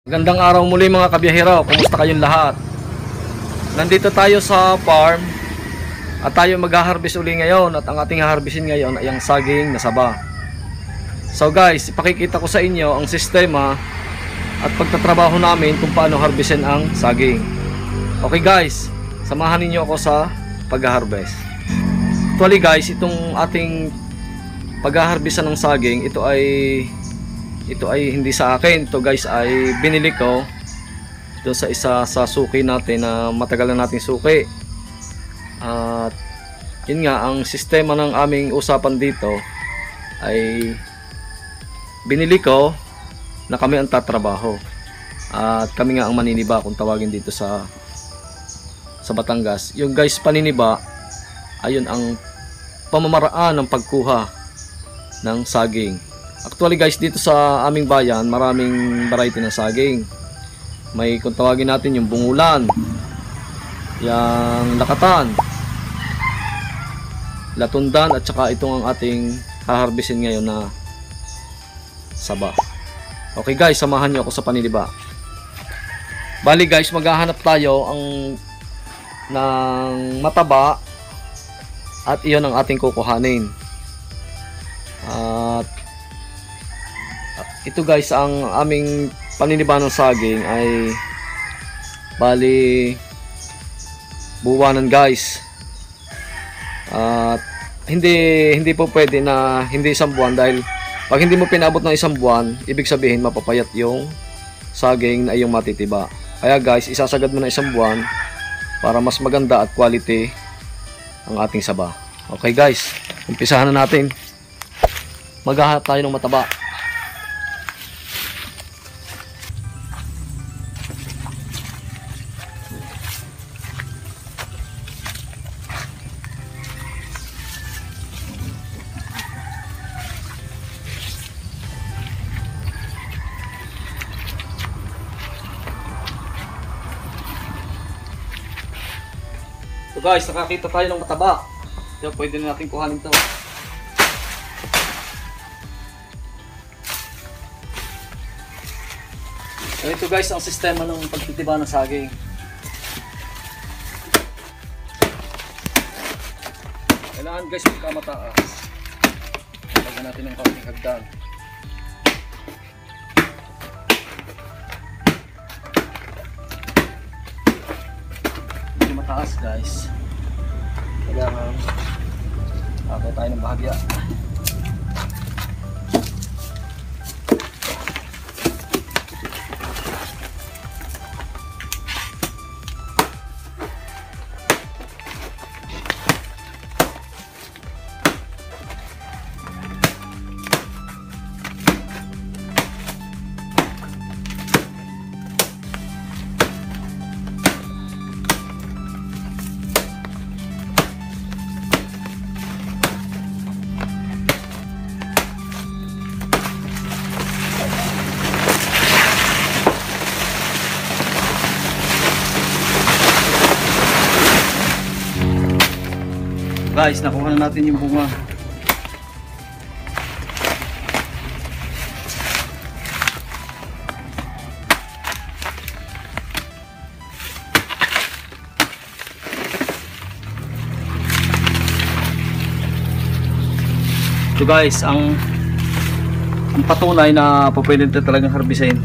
Magandang araw muli mga kabiyahero, kumusta kayong lahat? Nandito tayo sa farm at tayo mag-harvest uli ngayon at ang ating harvestin ngayon ay ang saging na saba. So guys, ipakikita ko sa inyo ang sistema at pagtatrabaho namin kung paano harvestin ang saging. Okay guys, samahan niyo ako sa pag-harvest. Actually guys, itong ating pag-harvestan ng saging, ito ay hindi sa akin. Ito guys ay binili ko doon sa isa sa suki natin na matagal na nating suki. At yun nga, ang sistema ng aming usapan dito ay binili ko na kami ang tatrabaho at kami nga ang maniniba kung tawagin dito sa Batangas. Yung guys paniniba, ayun ang pamamaraan ng pagkuha ng saging. Actually guys, dito sa aming bayan maraming variety ng saging. May kung tawagin natin yung bungulan, yung lakatan, latundan, at saka itong ang ating haharbisin ngayon na saba. Okay guys, samahan nyo ako sa paniniba. Bali guys, maghahanap tayo ng mataba at iyon ang ating kukuhanin. At ito guys, ang aming paniniba ng saging ay bali buwanan guys. At hindi po pwede na hindi isang buwan, dahil pag hindi mo pinabot ng isang buwan, ibig sabihin mapapayat yung saging na iyong matitiba. Kaya guys, isasagad mo na isang buwan para mas maganda at quality ang ating saba. Okay guys, umpisahan na natin. Maghahanap tayo ng mataba. So guys, nakakita tayo ng mataba. So pwede na natin kuhanin ito. So ito guys ang sistema ng pagtitiba ng saging. Kailangan guys magkamataas. Lagyan natin ng kaunting hagdan. Medyo mataas guys. Kailangan akay tayo ng bahagya. Guys, nakuha na natin yung bunga. So guys, ang patunay na pwede na talagang harbisin.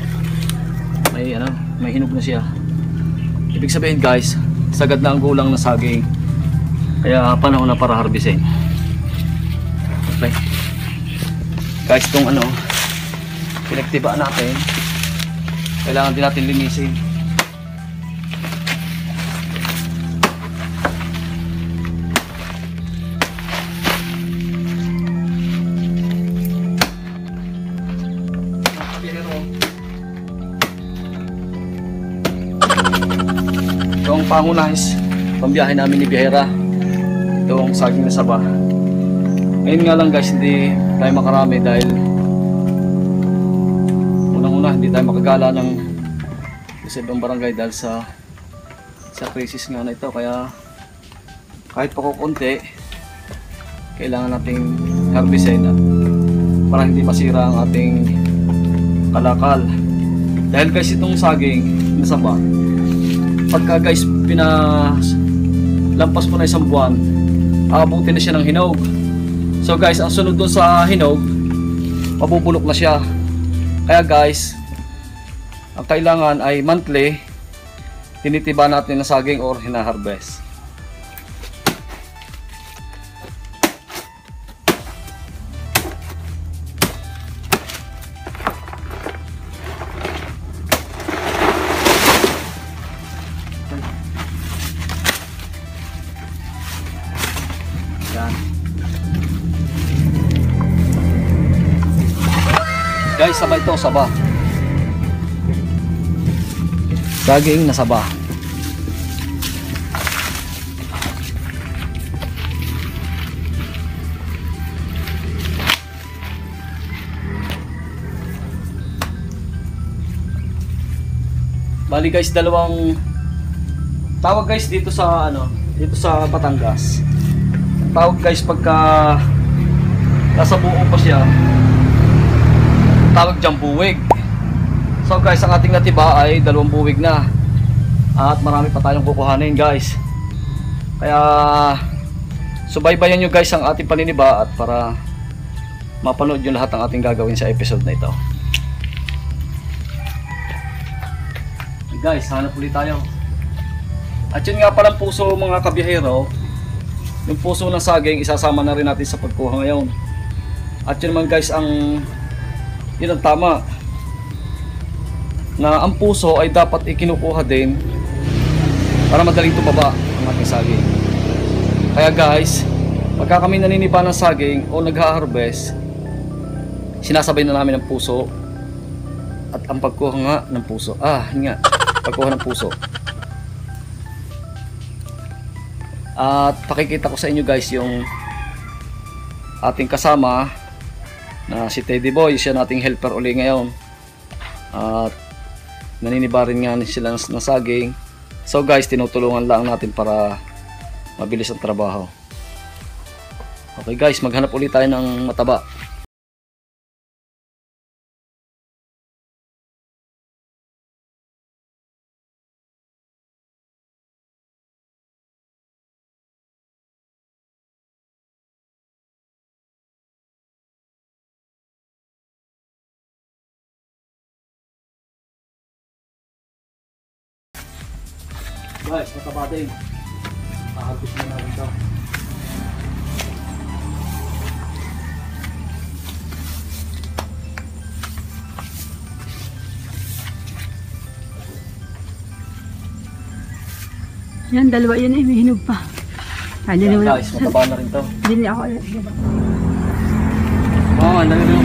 May hinog na siya. Ibig sabihin guys, sagad na ang gulang na saging. Kaya panahon na para harbisin. Okay. Guys, itong pinagtiba natin, kailangan din natin linisin. Itong pangunahis pambiyahe namin ni biyahera, itong saging na saba. Ngayon nga lang guys, hindi tayo makarami dahil unang-una hindi tayo makagala ng sa ibang barangay dahil sa crisis nga na ito. Kaya kahit pa kukunti, kailangan nating harbisin para hindi masira ang ating kalakal. Dahil guys itong saging na saba, pagka guys lampas mo na isang buwan, aabutin na siya ng hinog. So guys, ang sunod doon sa hinog, mabubulok na siya. Kaya guys, ang kailangan ay monthly tinitiba natin ng saging or hinaharvest. Yan. Guys, saba ito, saba. Saging na saba. Bali guys, dalawang tawag guys dito sa dito sa Batangas. Tawag guys pagka nasa buo pa siya, tawag diyang buwig. So guys, ang ating natiba ay 2 buwig na at marami pa tayong kukuhanin guys. Kaya subaybayan nyo guys ang ating paniniba at para mapanood nyo lahat ng ating gagawin sa episode na ito. Guys, hanap ulit tayo. At yun nga palang puso mga kabiyahero, yung puso ng saging isasama na rin natin sa pagkuha ngayon. At yun naman guys yun ang tama, na ang puso ay dapat ikinukuha din para madaling tumaba ang ating saging. Kaya guys, pagka kami naniniba ng saging o nagha-harvest, sinasabay na namin ang puso at ang pagkuha nga ng puso. Pagkuha ng puso. At pakikita ko sa inyo guys yung ating kasama na si Teddy Boy, siya nating helper uli ngayon. At naniniba rin nga sila ng saging. So guys, tinutulungan lang natin para mabilis ang trabaho. Okay guys, maghanap ulit tayo ng mataba. Guys, mataba din. Ahagis na natin ito. Yan, 2 yan eh, may hinog pa. Yan, guys, mataba na rin ito. Dili ako. Oo, ang dami rin.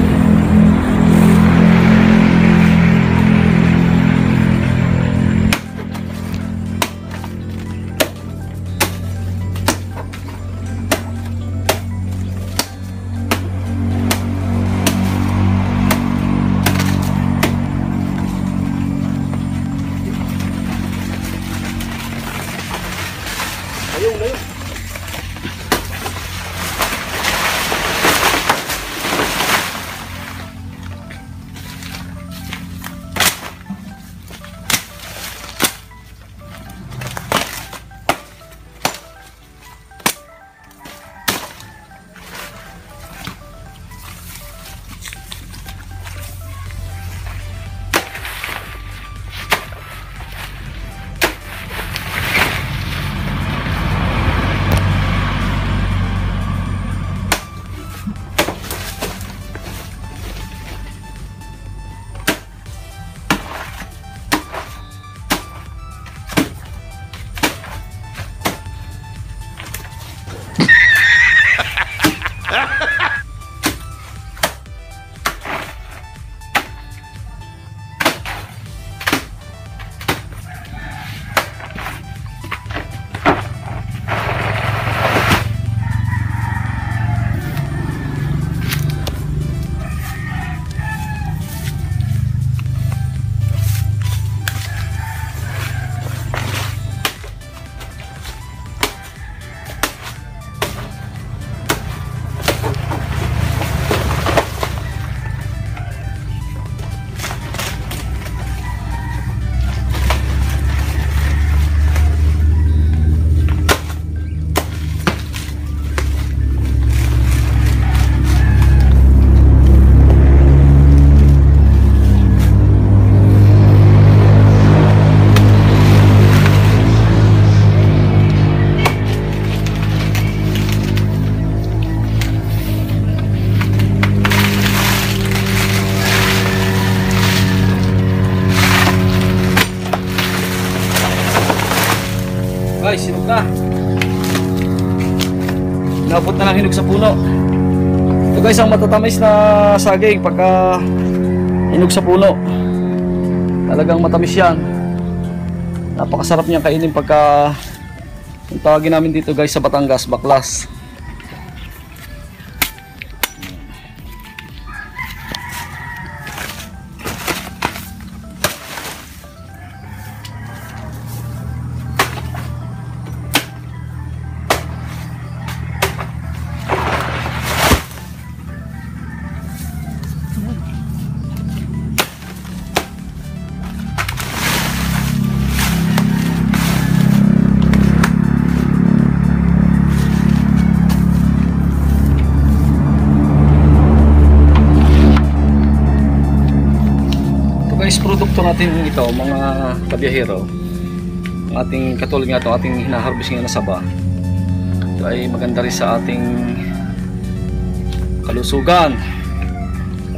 Ayun. Guys, hinog na. Inabot na ng hinog sa puno. Ito guys, ang matatamis na saging pagka hinog sa puno. Talagang matamis yan. Napakasarap niyang kainin pagka, yung tawagin namin dito guys sa Batangas, baklas. Guys, produkto natin ito mga kabiyahero, ang ating katulad nga ito, ating hinaharvest ngayon na saba, ito ay maganda rin sa ating kalusugan.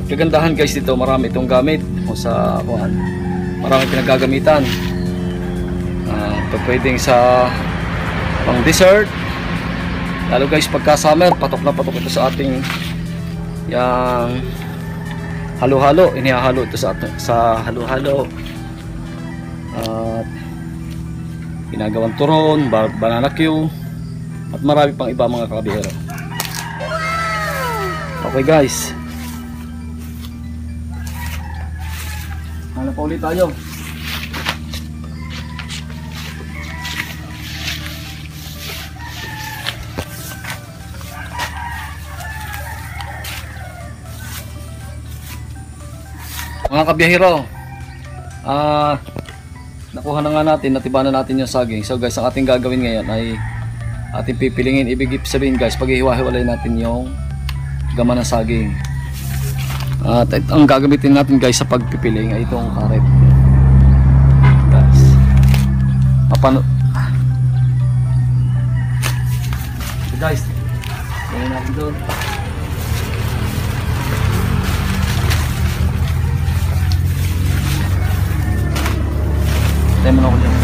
At kagandahan guys dito, marami itong gamit o sa kuhan, marami pinagagamitan. Ito pwedeng sa pang dessert, lalo guys pagka summer, patok na patok ito sa ating yang halo-halo, inihahalo ito sa halo-halo at ginagawang turon, banana Q at marami pang iba mga kabihero. Okay guys, hanap pa ulit tayo. Mga kabiyahero, nakuha na nga natin, natibanan natin yung saging. So guys, ang ating gagawin ngayon ay ating pipilingin. Ibig sabihin guys, pag-ihiwa-hiwalay natin yung gama ng saging. At ang gagamitin natin guys sa pagpipiling ay itong karet. Guys, guys, gawin natin doon. Tayo mo na ako dyan.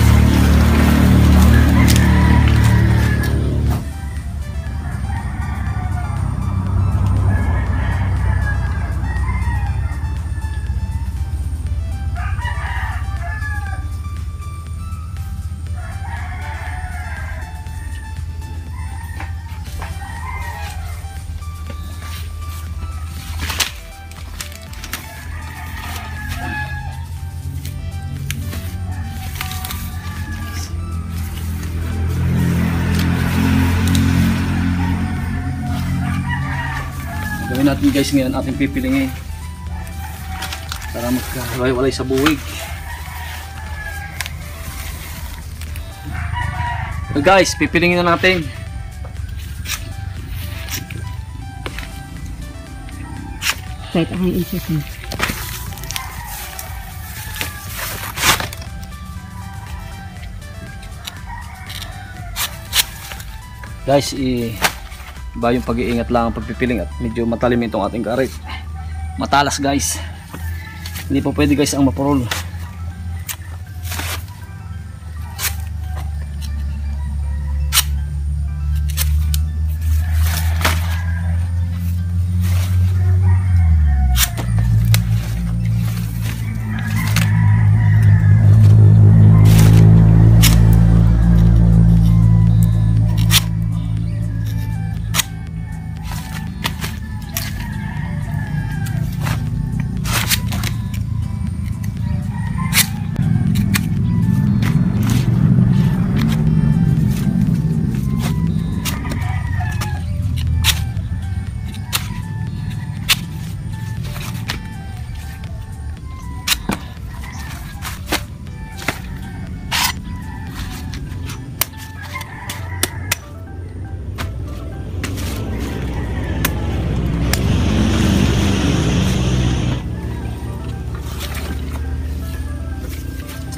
Gawin natin guys ngayon, ating pipilingin para magkawalay sa buwig. So guys, pipilingin na natin. Kahit ang insistent. Guys, iba yung pag-iingat lang ang pagpipiling at medyo matalim itong ating karet. Matalas guys. Hindi po pwede guys ang mapurol.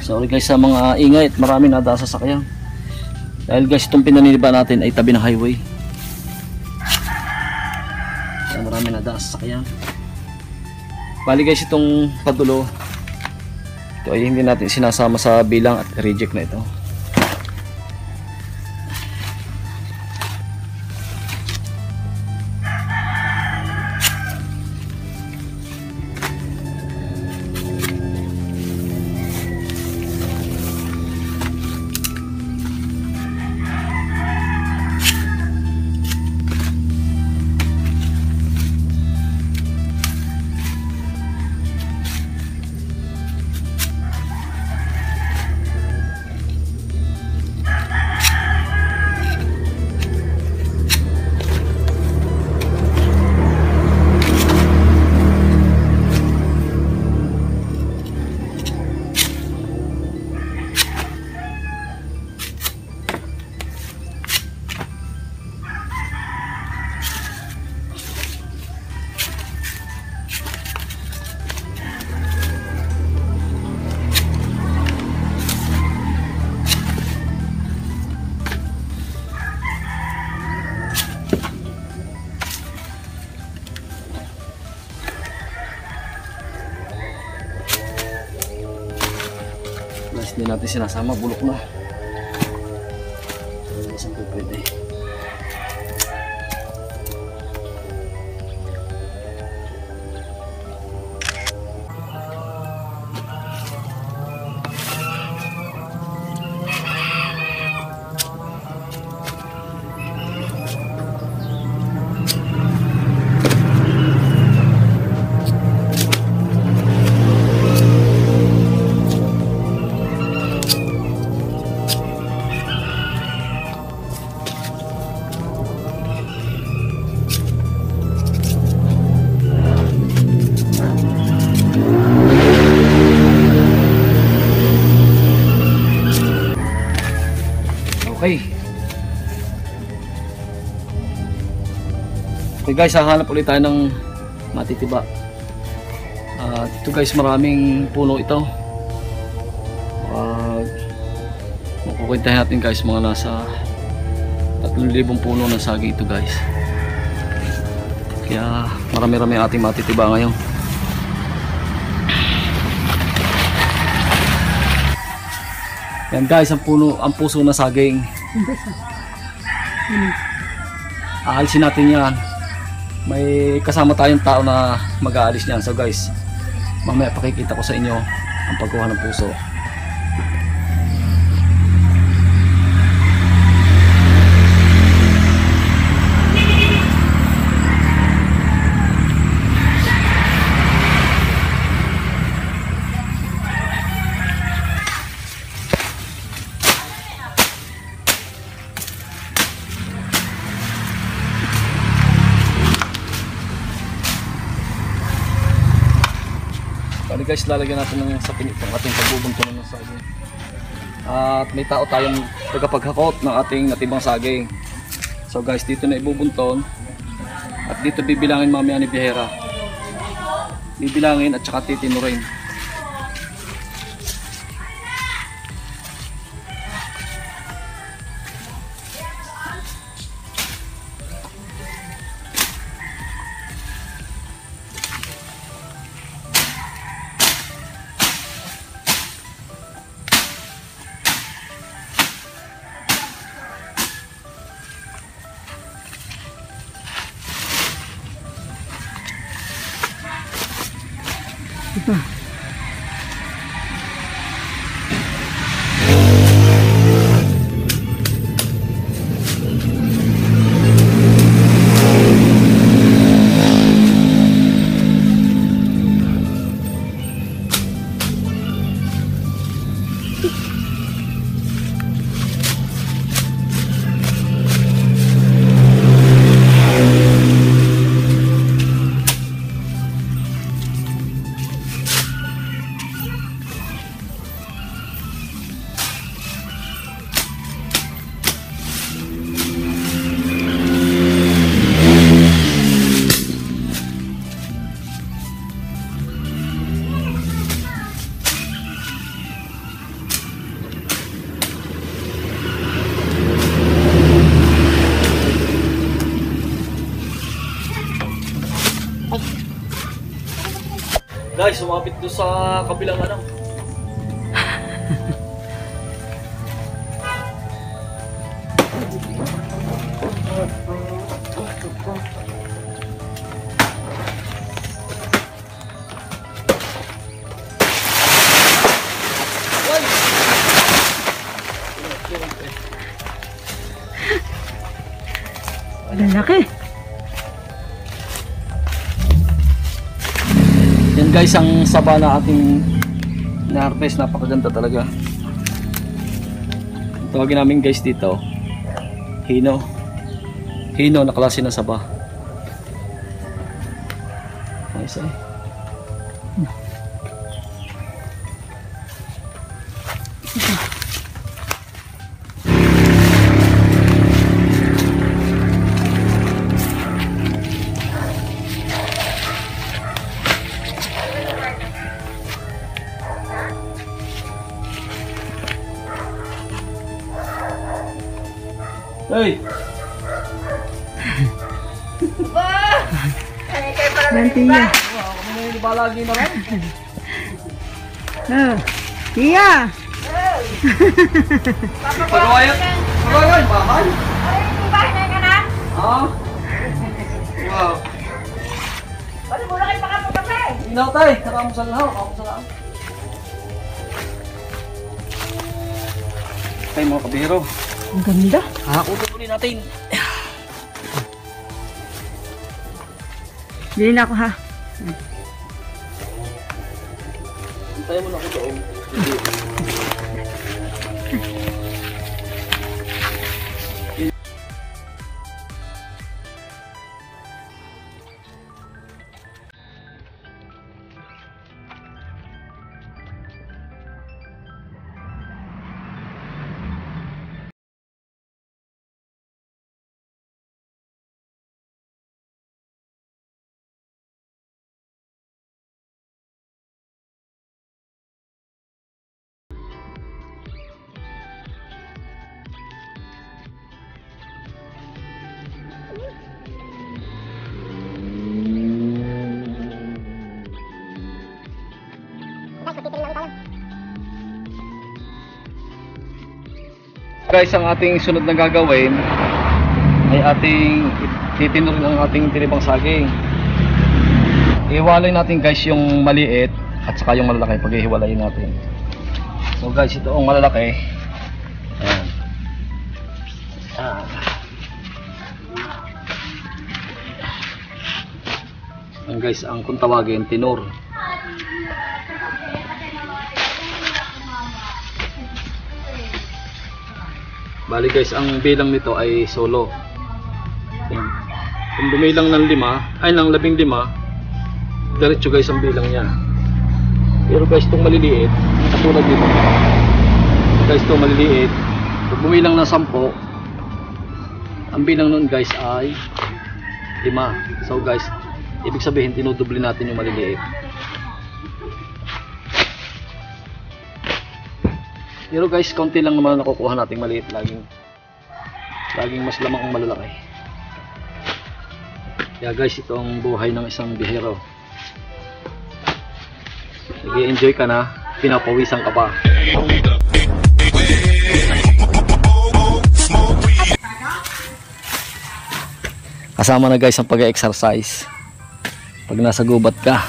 Sorry guys sa mga ingay at marami nada sa sasakyan. Dahil guys itong pinaniniba natin ay tabi ng highway. Kaya marami nada sa sasakyan. Bali guys itong padulo, ito ay hindi natin sinasama sa bilang at reject na ito. Guys, hindi natin sinasama, bulok na. Saan po pwede? Okay. Okay guys, hahanap ulit tayo ng matitiba. Dito guys, maraming puno ito. Makukwentahin natin guys, mga nasa 3,000 puno ng saging ito guys. Kaya marami-rami ating matitiba ngayon. Yan guys, ang puso na saging. Aalisin natin yan. May kasama tayong tao na mag-aalis niyan. So guys, mamaya pakikita ko sa inyo ang pagkuha ng puso. Bali guys, lalagyan natin ng sapin itong ating pagbubuntunan ng saging. At may tao tayong tagapaghakot ng ating natibang saging. So guys, dito na ibubunton. At dito bibilangin mamaya ni biyahera. Bibilangin at saka titinurin. Guys, sumapit doon sa kabilang ano. Lalaki. Yan guys, ang saba na ating na-harvest, napakaganda talaga. Tawagin namin guys dito, hino. Hino na klase ng saba. Nice eh. Hey! Nantiya. Ako na yung balagi na rin. Tia! Pagawayan. Pagawayan, bahay. Ay, yung bahay na yan, ha? Ah. Wow. Pwede muna kayo makapagkape. Inaw tayo. Nakamusal na ako. Nakamusal na ako. Tayo mga kabihero. Ang ganda. Hakutin ulit natin. Bili na ako ha. Tayo muna ako doon. Guys, ang ating sunod na gagawin ay ating titinurin ang ating tinibang saging. Ihiwalay natin guys yung maliit at saka yung malalaki. Paghihiwalayin natin. So guys, ito ang malalaki. Ayan. Ayan guys, ang kung tawagin, tinor. Bali guys, ang bilang nito ay solo. Ayan. Kung bumilang ng 15, diretso guys ang bilang niya. Pero guys, itong maliliit, katulad dito. Guys, itong maliliit, kung bumilang ng 10, ang bilang nun guys ay 5. So guys, ibig sabihin, tinudoble natin yung maliliit. Pero guys, konti lang naman nakukuha nating maliit. Laging mas lamang ang malalaki. Kaya guys, ito ang buhay ng isang bihero. Nag-i-enjoy ka na, pinapawisan ka pa. Kasama na guys ang pag-exercise pag nasa gubat ka.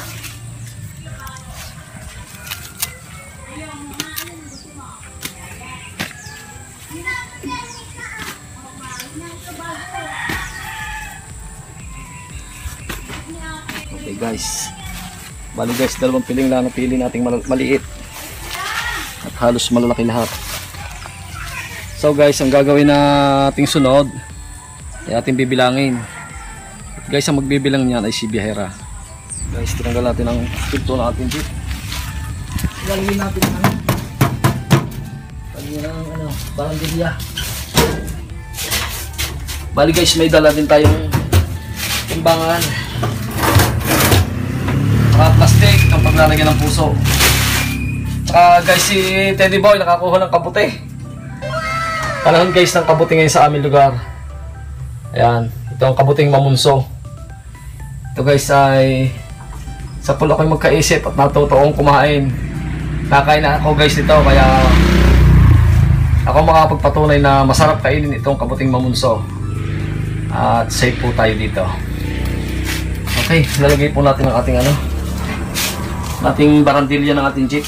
Okay guys, bali guys, dalawang piling lang napili nating maliit at halos malalaki lahat. So guys, ang gagawin nating sunod ay ating bibilangin. At guys, ang magbibilang niyan ay si biyahera. Guys, tinanggal natin ang pinto na ating jeep. Lalagyan natin ang barangilya. Bali guys, may dala din tayong timbangan, plastic ang paglalagyan ng puso. Tsaka guys, si Teddy Boy nakakuha ng kabute. Panahon guys ng kabute ngayon sa aming lugar. Ayan, ito ang kabuting mamunso. Ito guys ay sa pulo ako'y magkaisip at natutuong kumain. Nakain na ako guys nito, kaya ako makapagpatunay na masarap kainin itong kabuting mamunso. At safe po tayo dito. Okay, lalagay po natin ang ating ating barandilya ng ating jeep.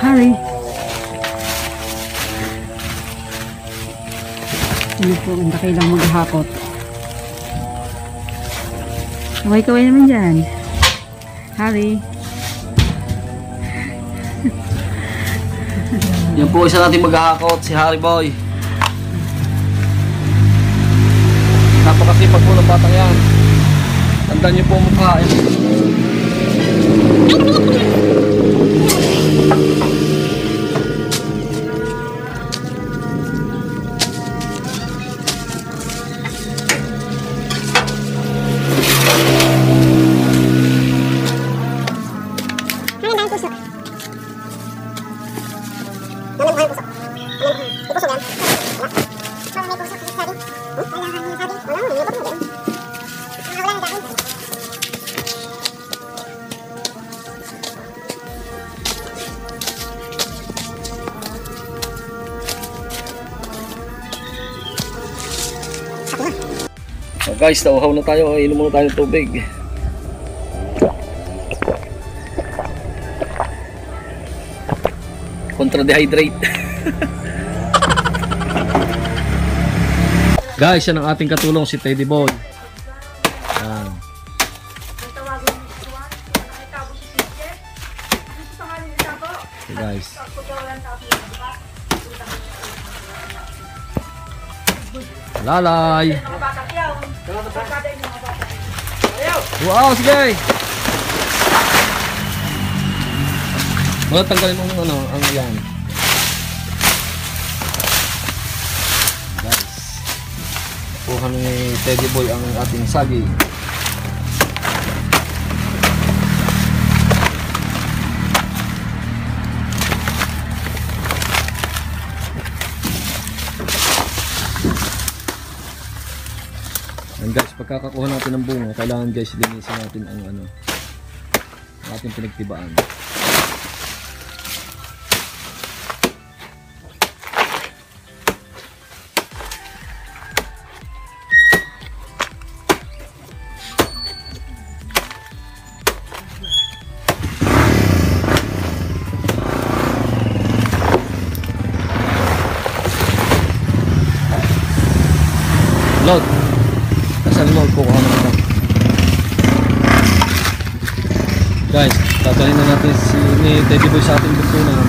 Harry. Ano po, ang laki lang maghahakot. Kaway-kaway naman dyan. Harry. Yan po, isa natin maghahakot, si Harry Boy. Napakasipag po ng batang yan. Tandaan niyo po ang mukha. Guys, nauhaw na tayo. Inom muna tayo ng tubig. Contra-dehydrate. Guys, yan ang ating katulong si Teddy Boy. Yan. Okay, guys. Lalay. Wow, sige. Wala, tanggalin mo ang yan. Guys. Kuha ni Teddy Boy ang ating sagi. And guys, pagkakakuha natin ng bunga, kailangan guys linisin natin ang ating pinagtibaan. Load. Kasal mo, kukuha na ito. Guys, tatalin na natin ni Teddy Boy sa ating buntunan.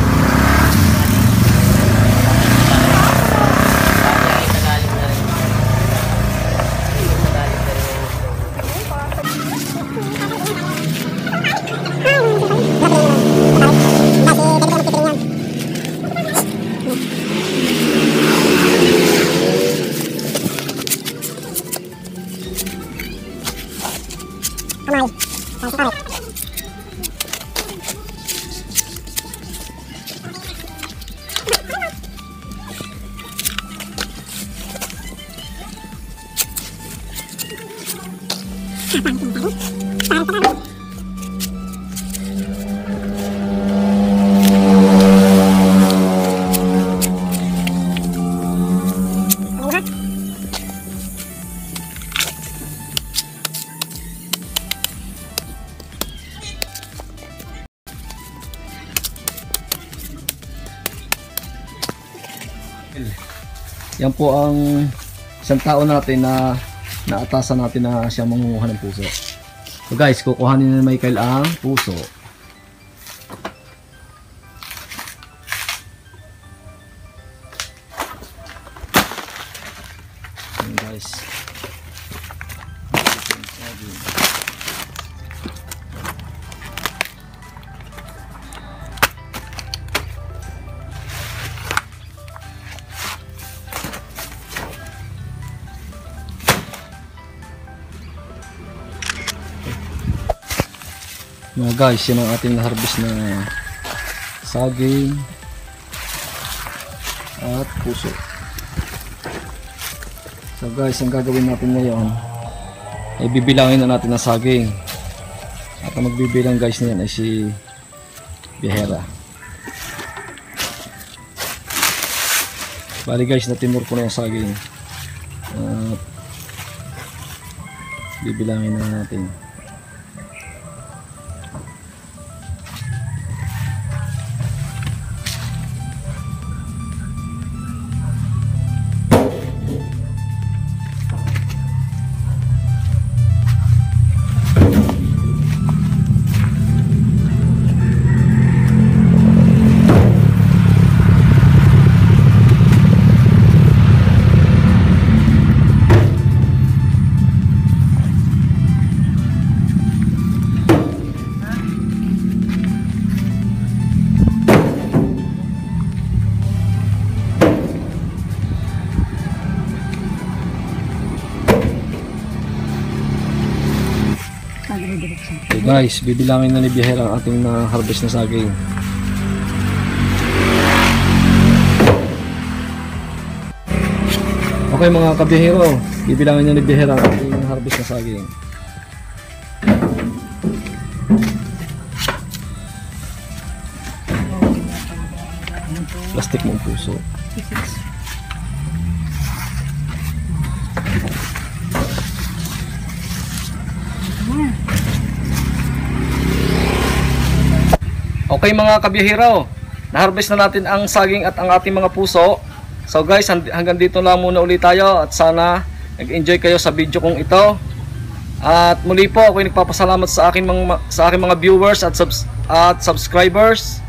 Yan po ang isang tao natin na naatasan natin na siya mangunguha ng puso. So guys, kukuhanin na Michael ang puso. Yan guys. Mga guys, yan ang ating na-harvest na saging at puso. So guys, ang gagawin natin ngayon ay bibilangin na natin ang saging. At ang magbibilang guys na yan ay si Bihera. Bali guys, natimur ko na yung saging. At bibilangin na natin. Okay guys, bibilangin na ni Bihera ang ating na-harvest na saging. Okay mga kabihero, bibilangin na ni Bihera ang ating na-harvest na saging. Plastic mong puso. Okay mga kabiyahero, na-harvest na natin ang saging at ang ating mga puso. So guys, hanggang dito lang muna ulit tayo at sana nag-enjoy kayo sa video kong ito. At muli po ako nagpapasalamat sa aking mga viewers at subscribers.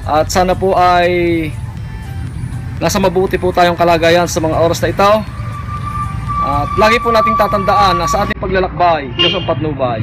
At sana po ay nasa mabuti po tayong kalagayan sa mga oras na ito. At lagi po nating tatandaan na sa ating paglalakbay, Diyos ang patnubay.